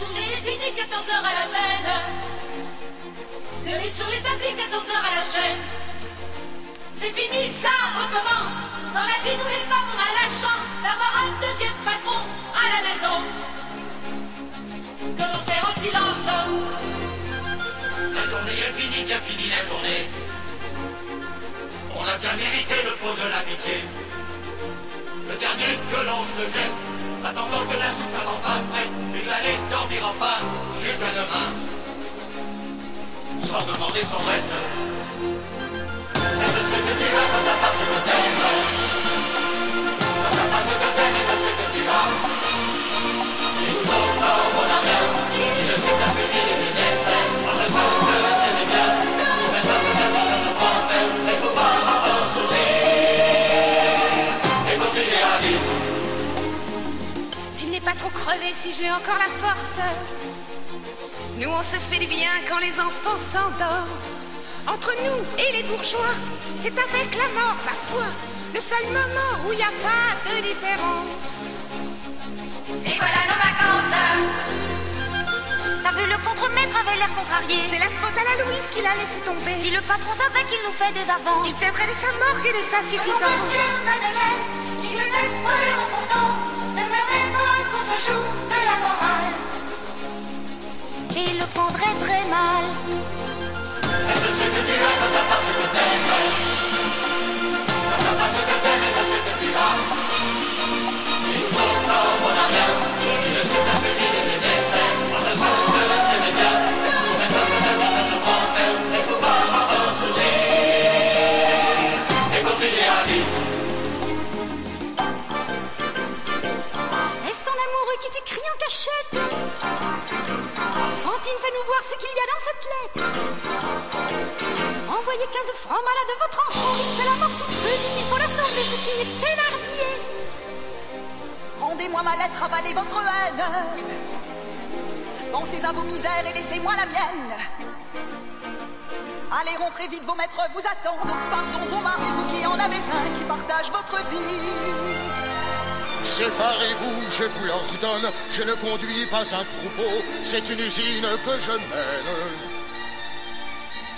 journée est finie, 14h à la peine. Le lit sur l'établi, 14h à la chaîne. C'est fini, ça recommence. Dans la vie, nous les femmes, on a la chance d'avoir un deuxième patron à la maison, que l'on sert en silence. La journée est finie, bien finie la journée. On a bien mérité le pot de l'amitié. Le dernier que l'on se jette, attendant que la soupe soit enfin prête, et d'aller dormir enfin jusqu'à demain, sans demander son reste. Et de ce que tu as quand t'as pas ce que t'aimes, quand t'as pas ce que t'aimes et de ce que tu as. Et nous autres, on a rien, et de ce que t'as fait et des essais, en même temps que je sais bien, maintenant que je vais ne pas faire, et pouvoir encore sourire, et continuer à vivre. S'il n'est pas trop crevé, si j'ai encore la force, nous on se fait du bien quand les enfants s'endorment. Entre nous et les bourgeois, c'est avec la mort, ma foi, le seul moment où il n'y a pas de différence. Et voilà nos vacances. T'as vu, le contremaître avait l'air contrarié. C'est la faute à la Louise qu'il a laissé tomber. Si le patron savait qu'il nous fait des avances, il tiendrait de sa morgue et de sa Mon suffisance. monsieur Madeleine, qui s'était tolérant pourtant, ne permet pas qu'on se joue de la morale. il le prendrait très mal. Et de ce que tu as quand t'as pas ce que t'aimes, quand t'as pas ce que t'aimes et de ce que tu as. Et nous autres, on a rien, et je sais t'as fait des essais, en même temps que je sais bien, maintenant que je vais ne pas faire, et pouvoir encore sourire, et continuer à vivre. Est-ce ton amoureux qui t'écrit en cachette? Fantine, fais-nous voir ce qu'il y a dans cette lettre. Envoyez 15 francs malade de votre enfant, risque la mort sous peu, dit-il, faut la sauver, ceci est Thénardier. Rendez-moi ma lettre, avalez votre haine. Pensez à vos misères et laissez-moi la mienne. Allez, rentrez vite, vos maîtres vous attendent. Pardon, vos maris, vous qui en avez un, qui partagent votre vie. Séparez-vous, je vous l'ordonne, je ne conduis pas un troupeau, c'est une usine que je mène.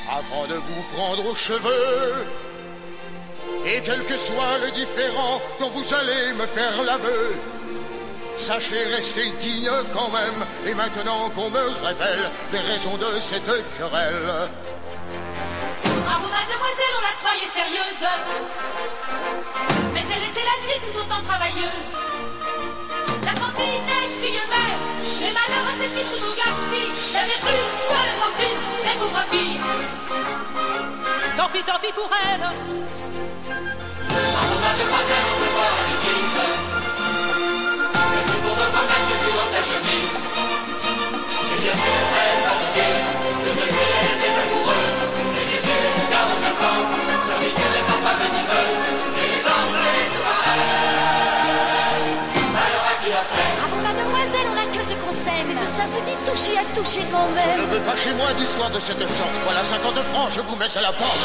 Avant de vous prendre aux cheveux, et quel que soit le différend dont vous allez me faire l'aveu, sachez rester digne quand même, et maintenant qu'on me révèle les raisons de cette querelle. Bravo mademoiselle, on la croyait sérieuse, mais elle était la nuit tout autant travailleuse. La Fantine est fille mère, mais malheureux c'est vite tout nous gaspille. La vertu seule Fantine, les pauvres filles. Tant pis pour elle. Bravo mademoiselle, on te voit à l'église, mais c'est pour te promesses que tu ôtes ta chemise. Et bien sûr, elle va te dire que de lui elle était amoureuse. Et Jésus, 45 ans, sa vie qu'elle n'est pas venimeuse. Et les hommes, c'est tout pareil. Alors à qui la sert? Bravo mademoiselle, on a que ce qu'on sait. C'est de ça de lui toucher à toucher quand Je même. ne veux pas chez moi d'histoire de cette sorte, voilà 50 francs, je vous mets à la porte.